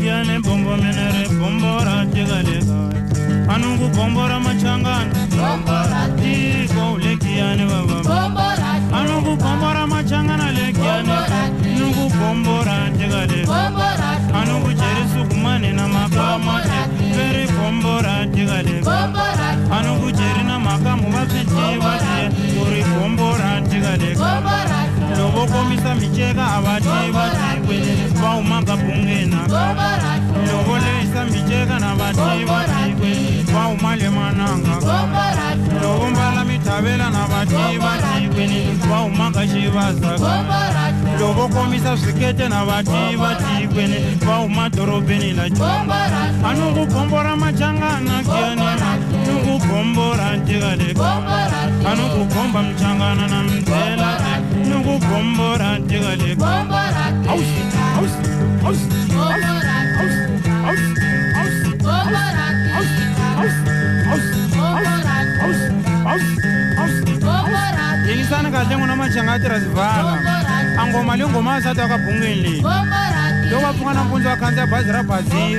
lekiane bombo menere bombora tigalega anungu bombora machangana bombora tiko lekiane baba bombora anungu bombora machangana lekiane nungu bombora tigalega bombora anungu jerisu kumane na makama veri bombora tigalega bombora anungu jerina makamu vafetiwa uri bombora tigalega bombora lobo komisa micheka abatiwa tikwene baumanga bungena bombora lobo leisa micheka na batiwa tikwene baumale mananga bombora lobo mbala mitavela na batiwa tikwene baumanga shivaza bombora lobo komisa sikete na batiwa tikwene bauma dorobeni la bombora anungu bombora machangana kiani nungu bombora tigalega bombora anungu bomba mchangana na mtela nungu bombora tigalega bombora aus aus aus bombora aus aus aus bombora aus aus aus bombora aus aus aus bombora ilisana kahle ngona machanga tirasivala angoma lengoma asata akabhungeni bombora loba phungana mpunzi wakhanza bhazi ra bhaziri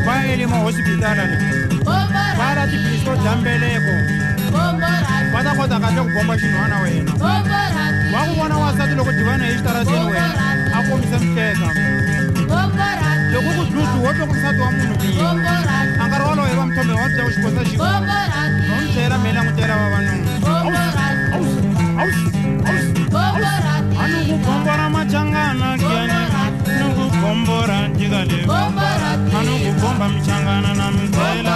va elima hospitala le bombora bala tipiso jambeleko bombora va ta kota kahle ku bomba xin'wana wena bombora wa ku vona wasati loko divana hi xitarateni wena a komisa mteka bombora loko ku dludu wo twa ku nsati wa munhu biyi a nkarhi walowo va mthombe wa bya ku xikosa xi bombora no mbyela mhela n'witela vavanuna bombora aus aus aus bombora anungu bombora machangana kiani nungu bombora tigalega bombora anungu bomba mchangana na mtela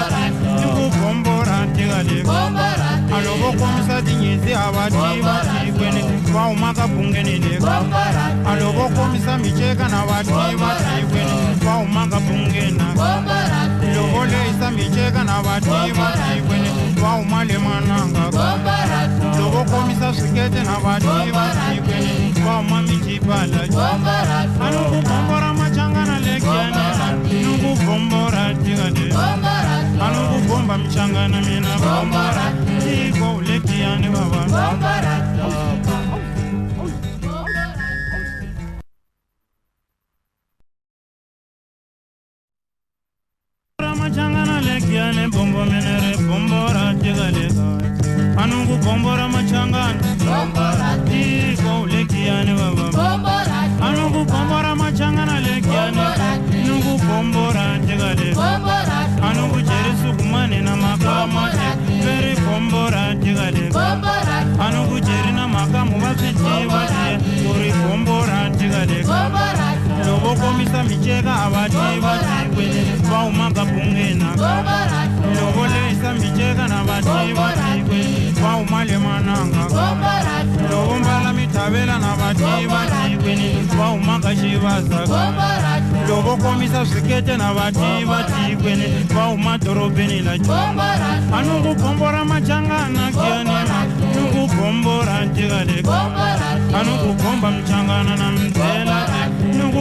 nungu bombora tigalega bombora alobo komisa tinyezi abatiwa tikwene baumaka bungeni lega bombora alobo komisa micheka na batiwa tikwene baumaka bungena bombora lobo leisa micheka na batiwa tikwene baumale mananga bombora lobo komisa sikete na batiwa tikwene bauma michipala bombora anungu bombora machangana lekiane nungu bombora tigalega bombora anungu bomba mchangana mina bombora tiko lekiane baba bombora machangana lekiane bombo menere bombora tigalega anungu bombora machangana bombora tiko lekiane baba bombora anungu bombora machangana lekiane nungu bombora tigalega bombora anungu jerisu kumane na makama veri bombora tigalega bombora anungu jerina makamu vafetiwa uri bombora tigalega bombora lobo komisa micheka abatiwa tikwene baumanga bungena bombora lobo leisa micheka na batiwa tikwene baumale mananga bombora lobo mbala mitavela na batiwa tikwene baumanga shivaza bombora lobo komisa sikete na batiwa tikwene bauma dorobeni la bombora anungu bombora machangana kiani nungu bombora tigalega bombora anungu bomba mchangana na mtela